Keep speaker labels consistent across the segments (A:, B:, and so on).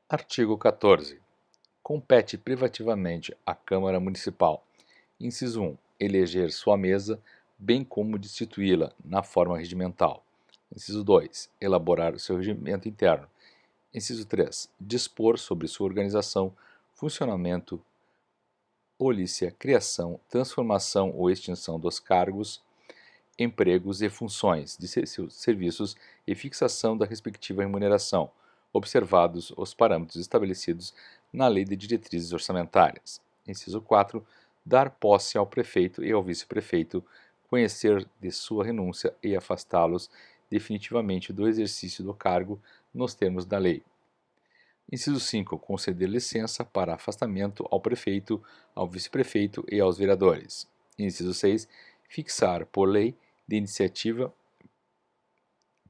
A: Artigo 14. Compete privativamente à Câmara Municipal: inciso 1. Eleger sua mesa, bem como destituí-la na forma regimental. Inciso 2. Elaborar o seu regimento interno. Inciso 3. Dispor sobre sua organização, funcionamento, polícia, criação, transformação ou extinção dos cargos, empregos e funções de seus serviços e fixação da respectiva remuneração, observados os parâmetros estabelecidos na Lei de Diretrizes Orçamentárias. Inciso 4. Dar posse ao prefeito e ao vice-prefeito, conhecer de sua renúncia e afastá-los definitivamente do exercício do cargo nos termos da lei. Inciso 5. Conceder licença para afastamento ao prefeito, ao vice-prefeito e aos vereadores. Inciso 6. Fixar por lei de iniciativa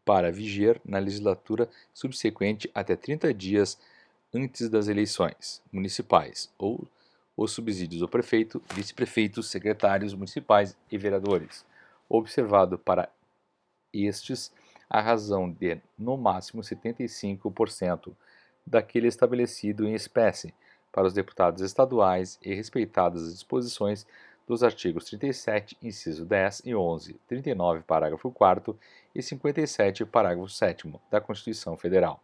A: para viger na legislatura subsequente até 30 dias antes das eleições municipais ou os subsídios do prefeito, vice-prefeitos, secretários municipais e vereadores, observado para estes a razão de, no máximo, 75% daquele estabelecido em espécie para os deputados estaduais e respeitadas as disposições dos artigos 37, inciso 10 e 11, 39, parágrafo 4º e 57, parágrafo 7º da Constituição Federal,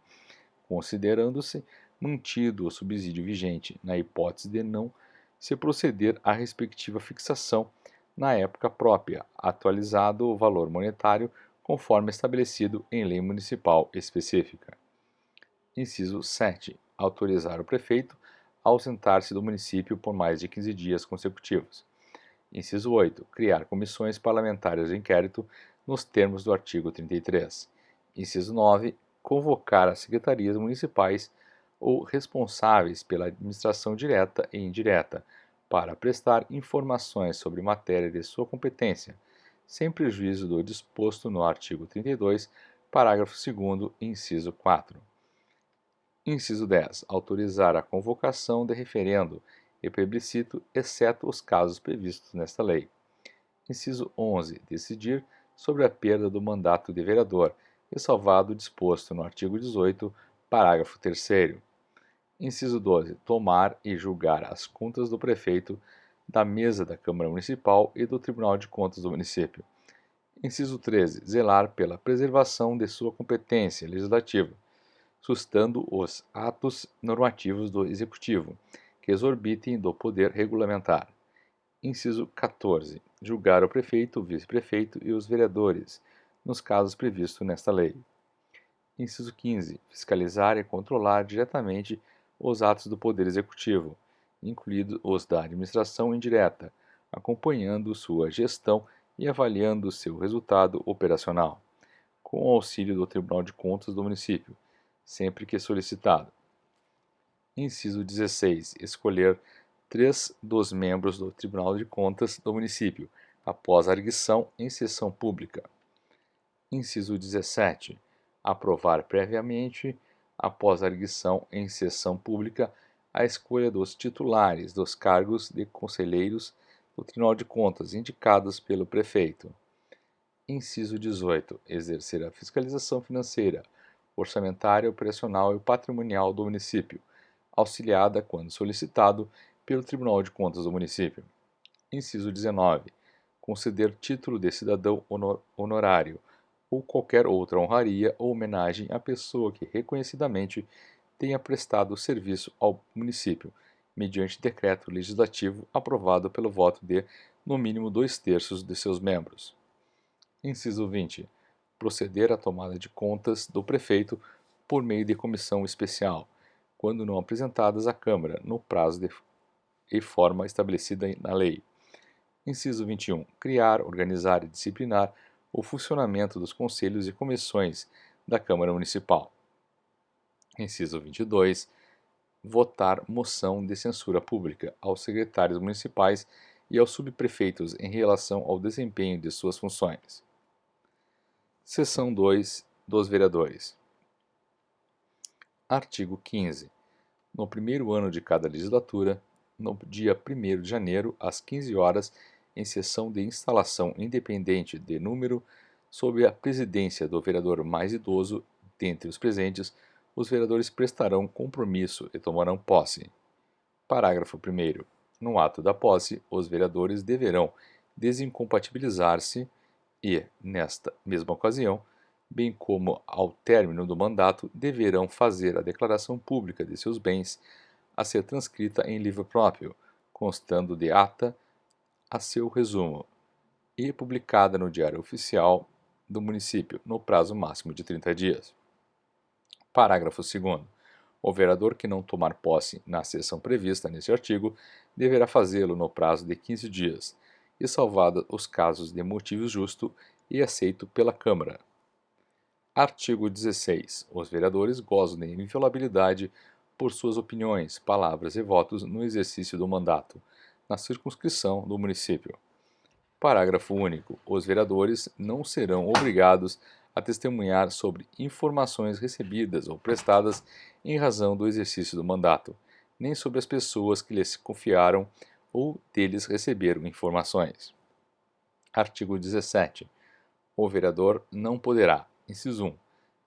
A: considerando-se mantido o subsídio vigente na hipótese de não se proceder à respectiva fixação na época própria, atualizado o valor monetário conforme estabelecido em lei municipal específica. Inciso 7. Autorizar o prefeito a ausentar-se do município por mais de 15 dias consecutivos. Inciso 8. Criar comissões parlamentares de inquérito nos termos do artigo 33. Inciso 9. Convocar as secretarias municipais ou responsáveis pela administração direta e indireta para prestar informações sobre matéria de sua competência, sem prejuízo do disposto no artigo 32, parágrafo 2º, inciso 4. Inciso 10. Autorizar a convocação de referendo e plebiscito, exceto os casos previstos nesta lei. Inciso 11. Decidir sobre a perda do mandato de vereador, ressalvado o disposto no artigo 18, parágrafo 3º. Inciso 12. Tomar e julgar as contas do prefeito, da mesa da Câmara Municipal e do Tribunal de Contas do município. Inciso 13. Zelar pela preservação de sua competência legislativa, sustando os atos normativos do Executivo, que exorbitem do poder regulamentar. Inciso 14. Julgar o prefeito, o vice-prefeito e os vereadores, nos casos previstos nesta lei. Inciso 15. Fiscalizar e controlar diretamente os atos do Poder Executivo, incluídos os da administração indireta, acompanhando sua gestão e avaliando seu resultado operacional, com o auxílio do Tribunal de Contas do município, sempre que solicitado. Inciso 16. Escolher 3 dos membros do Tribunal de Contas do município, após a arguição em sessão pública. Inciso 17. Aprovar previamente, após a arguição em sessão pública, a escolha dos titulares dos cargos de conselheiros do Tribunal de Contas indicados pelo prefeito. Inciso 18. Exercer a fiscalização financeira, orçamentária, operacional e patrimonial do município, auxiliada, quando solicitado, pelo Tribunal de Contas do município. Inciso 19. Conceder título de cidadão honorário ou qualquer outra honraria ou homenagem à pessoa que reconhecidamente tenha prestado serviço ao município, mediante decreto legislativo aprovado pelo voto de, no mínimo, 2/3 de seus membros. Inciso 20. Proceder à tomada de contas do prefeito por meio de comissão especial, quando não apresentadas à Câmara, no prazo e forma estabelecida na lei. Inciso 21. Criar, organizar e disciplinar o funcionamento dos conselhos e comissões da Câmara Municipal. Inciso 22. Votar moção de censura pública aos secretários municipais e aos subprefeitos em relação ao desempenho de suas funções. Seção 2 dos vereadores. Artigo 15. No primeiro ano de cada legislatura, no dia 1º de janeiro, às 15 horas, em sessão de instalação independente de número, sob a presidência do vereador mais idoso dentre os presentes, os vereadores prestarão compromisso e tomarão posse. Parágrafo 1º. No ato da posse, os vereadores deverão desincompatibilizar-se e, nesta mesma ocasião, bem como ao término do mandato, deverão fazer a declaração pública de seus bens a ser transcrita em livro próprio, constando de ata a seu resumo, e publicada no Diário Oficial do município, no prazo máximo de 30 dias. Parágrafo 2º. O vereador que não tomar posse na sessão prevista neste artigo deverá fazê-lo no prazo de 15 dias, e salvado os casos de motivo justo e aceito pela Câmara. Artigo 16. Os vereadores gozam de inviolabilidade por suas opiniões, palavras e votos no exercício do mandato, na circunscrição do município. Parágrafo único. Os vereadores não serão obrigados a testemunhar sobre informações recebidas ou prestadas em razão do exercício do mandato, nem sobre as pessoas que lhes confiaram ou deles receberam informações. Artigo 17. O vereador não poderá, inciso 1,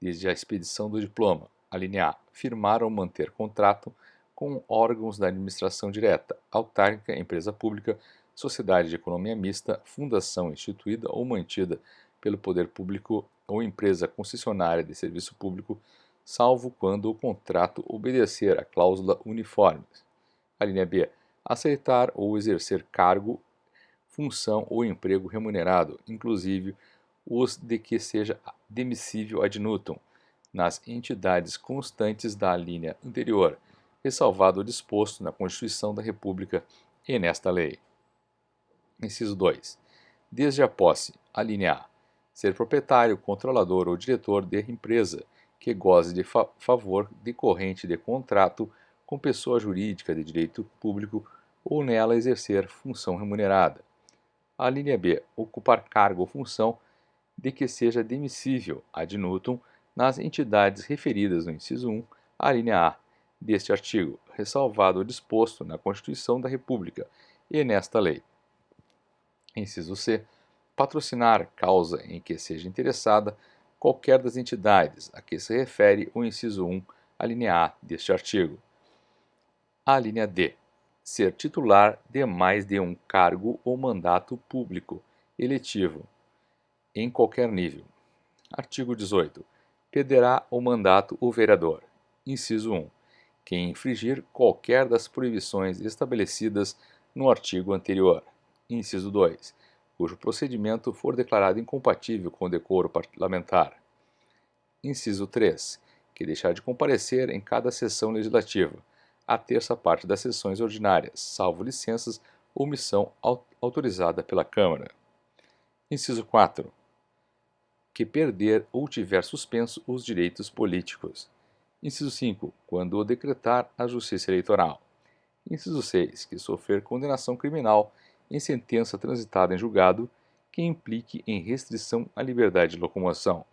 A: desde a expedição do diploma, alínea A, firmar ou manter contrato com órgãos da administração direta, autárquica, empresa pública, sociedade de economia mista, fundação instituída ou mantida pelo poder público ou empresa concessionária de serviço público, salvo quando o contrato obedecer à cláusula uniforme. A linha B. Aceitar ou exercer cargo, função ou emprego remunerado, inclusive os de que seja demissível ad nutum, nas entidades constantes da linha anterior, ressalvado o disposto na Constituição da República e nesta lei. Inciso 2. Desde a posse, a linha A, ser proprietário, controlador ou diretor de empresa que goze de favor decorrente de contrato com pessoa jurídica de direito público ou nela exercer função remunerada. A linha B, ocupar cargo ou função de que seja demissível ad nutum nas entidades referidas no inciso 1, a linha A deste artigo, ressalvado o disposto na Constituição da República e nesta lei. Inciso C. Patrocinar causa em que seja interessada qualquer das entidades a que se refere o inciso 1, a linha A deste artigo. A linha D. Ser titular de mais de um cargo ou mandato público, eletivo, em qualquer nível. Artigo 18. Perderá o mandato o vereador. Inciso 1. Quem infringir qualquer das proibições estabelecidas no artigo anterior. Inciso 2. Cujo procedimento for declarado incompatível com o decoro parlamentar. Inciso 3. Que deixar de comparecer em cada sessão legislativa, a terça parte das sessões ordinárias, salvo licenças ou missão autorizada pela Câmara. Inciso 4. Que perder ou tiver suspenso os direitos políticos. Inciso 5. Quando o decretar a Justiça Eleitoral. Inciso 6. Que sofrer condenação criminal em sentença transitada em julgado que implique em restrição à liberdade de locomoção.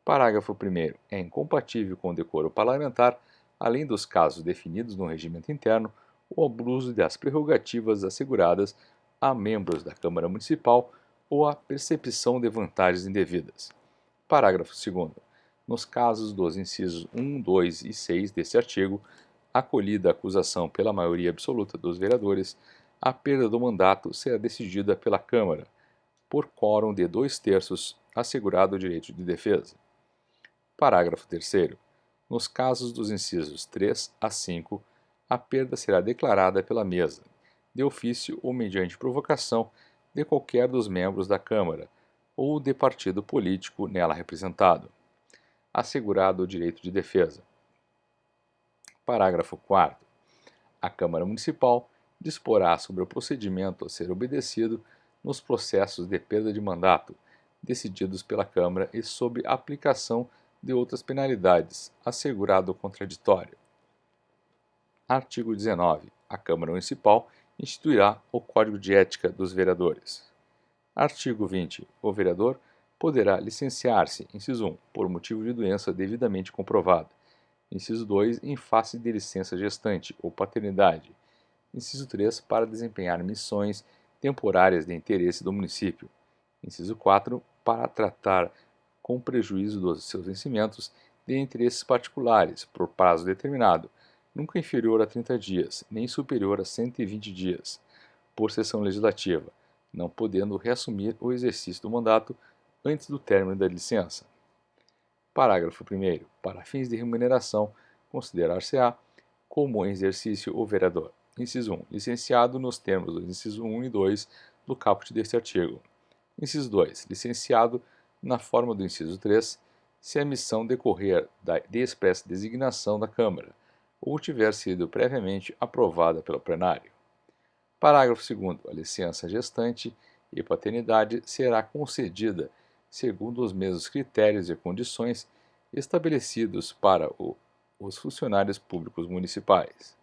A: Parágrafo 1º. É incompatível com o decoro parlamentar, além dos casos definidos no regimento interno, o abuso das prerrogativas asseguradas a membros da Câmara Municipal ou a percepção de vantagens indevidas. Parágrafo 2º. Nos casos dos incisos 1, 2 e 6 deste artigo, acolhida a acusação pela maioria absoluta dos vereadores, a perda do mandato será decidida pela Câmara, por quórum de 2/3, assegurado o direito de defesa. Parágrafo 3º. Nos casos dos incisos 3 a 5, a perda será declarada pela mesa, de ofício ou mediante provocação de qualquer dos membros da Câmara ou de partido político nela representado, assegurado o direito de defesa. Parágrafo 4º. A Câmara Municipal disporá sobre o procedimento a ser obedecido nos processos de perda de mandato, decididos pela Câmara e sob aplicação de outras penalidades, assegurado o contraditório. Artigo 19. A Câmara Municipal instituirá o Código de Ética dos Vereadores. Artigo 20. O vereador poderá licenciar-se, inciso 1, por motivo de doença devidamente comprovada. Inciso 2, em face de licença gestante ou paternidade. Inciso 3, para desempenhar missões temporárias de interesse do município. Inciso 4, para tratar com prejuízo dos seus vencimentos de interesses particulares, por prazo determinado, nunca inferior a 30 dias, nem superior a 120 dias, por sessão legislativa, não podendo reassumir o exercício do mandato antes do término da licença. Parágrafo 1º. Para fins de remuneração, considerar-se-á como exercício o vereador. Inciso 1. Licenciado nos termos dos incisos 1 e 2 do caput deste artigo. Inciso 2. Licenciado na forma do inciso 3, se a missão decorrer de expressa designação da Câmara, ou tiver sido previamente aprovada pelo plenário. Parágrafo 2º. A licença gestante e paternidade será concedida segundo os mesmos critérios e condições estabelecidos para os funcionários públicos municipais.